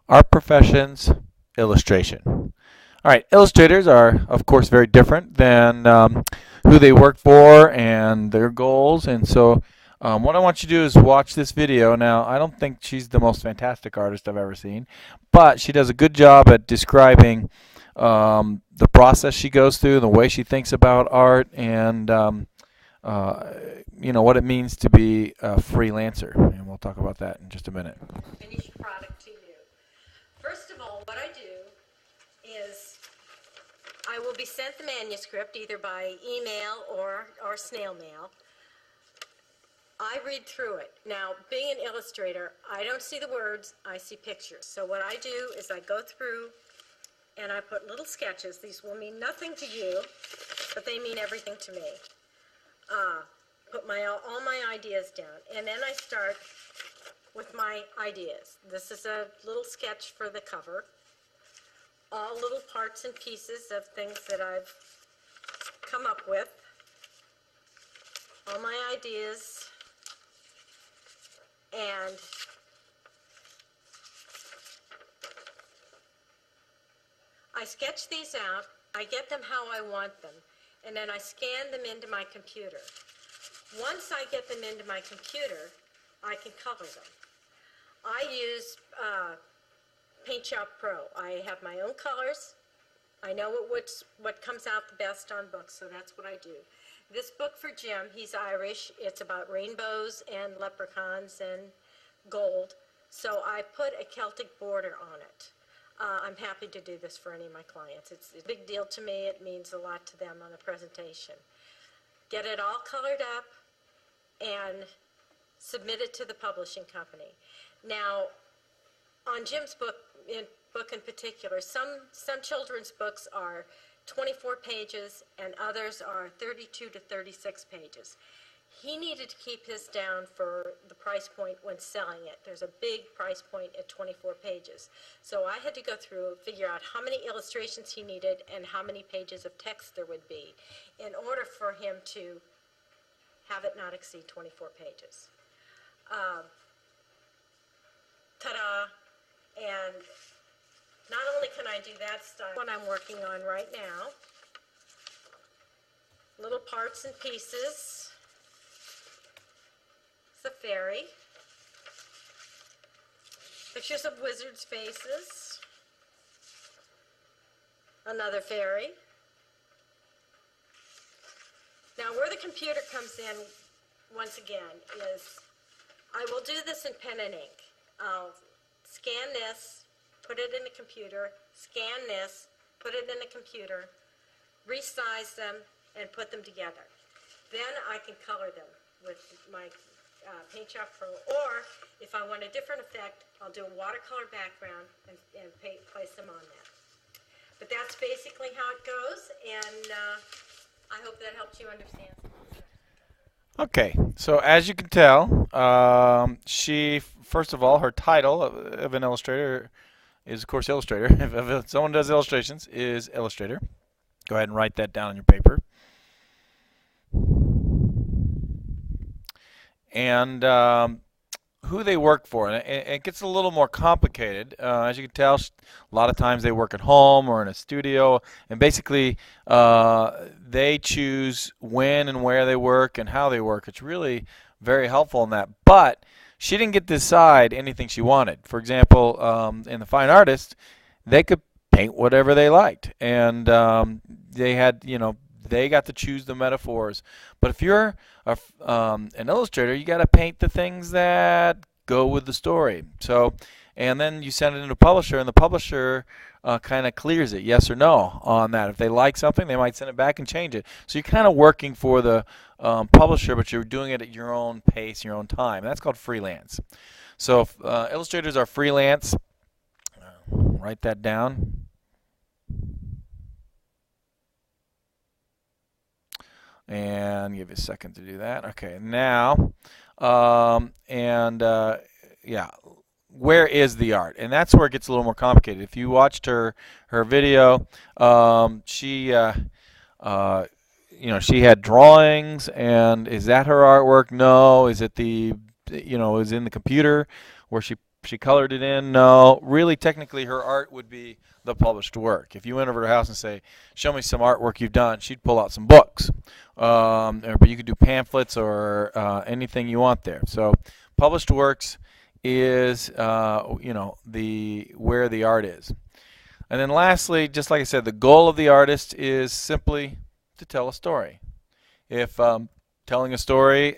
Our Professions Illustration. All right, illustrators are, of course, very different than who they work for and their goals. And so, what I want you to do is watch this video. Now, I don't think she's the most fantastic artist I've ever seen, but she does a good job at describing the process she goes through, the way she thinks about art, and uh, what it means to be a freelancer. And we'll talk about that in just a minute. Finished product to you. First of all, what I do is I will be sent the manuscript either by email or snail mail. I read through it. Now, being an illustrator, I don't see the words, I see pictures. So what I do is I go through and I put little sketches. These will mean nothing to you, but they mean everything to me. Put all my ideas down, and then I start with my ideas. This is a little sketch for the cover. All little parts and pieces of things that I've come up with. All my ideas. And I sketch these out. I get them how I want them. And then I scan them into my computer. Once I get them into my computer, I can color them. I use Paint Shop Pro. I have my own colors. I know what comes out the best on books, so that's what I do. This book for Jim, he's Irish. It's about rainbows and leprechauns and gold. So I put a Celtic border on it. I'm happy to do this for any of my clients. It's a big deal to me. It means a lot to them on a presentation. Get it all colored up and submit it to the publishing company. Now, on Jim's book in particular, some children's books are 24 pages and others are 32 to 36 pages. He needed to keep his down for the price point when selling it. There's a big price point at 24 pages. So I had to go through and figure out how many illustrations he needed and how many pages of text there would be in order for him to have it not exceed 24 pages. Ta-da! And not only can I do that style, what I'm working on right now, little parts and pieces. It's a fairy. Pictures of wizards' faces. Another fairy. Now, where the computer comes in, once again, is I will do this in pen and ink. I'll scan this, put it in the computer, scan this, put it in the computer, resize them, and put them together. Then I can color them with my Paint Shop Pro, or if I want a different effect, I'll do a watercolor background and place them on that. But that's basically how it goes, and I hope that helps you understand. Okay, so as you can tell, first of all, her title of an illustrator is, of course, illustrator. If someone does illustrations, is illustrator. Go ahead and write that down on your paper. And who they work for. And it gets a little more complicated. As you can tell, a lot of times they work at home or in a studio, and basically they choose when and where they work and how they work. It's really very helpful in that. But she didn't get to decide anything she wanted. For example, in the fine artist, they could paint whatever they liked, and they had, they got to choose the metaphors. But if you're an illustrator, you got to paint the things that go with the story. So, and then you send it into a publisher, and the publisher kind of clears it, yes or no, on that. If they like something, they might send it back and change it. So you're kind of working for the publisher, but you're doing it at your own pace, your own time. That's called freelance. So illustrators are freelance. Write that down. And give you a second to do that. Okay, now, yeah, where is the art? And that's where it gets a little more complicated. If you watched her video, she had drawings, and is that her artwork? No. Is it is in the computer where she she colored it in? No. Really, technically, her art would be the published work. If you went over to her house and say, show me some artwork you've done, she'd pull out some books. But you could do pamphlets or anything you want there. So published works is, the where the art is. And then lastly, just like I said, the goal of the artist is simply to tell a story. If telling a story,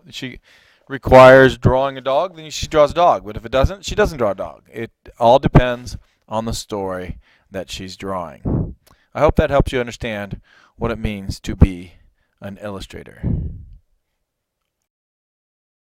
she requires drawing a dog, then she draws a dog. But if it doesn't, she doesn't draw a dog. It all depends on the story that she's drawing. I hope that helps you understand what it means to be an illustrator.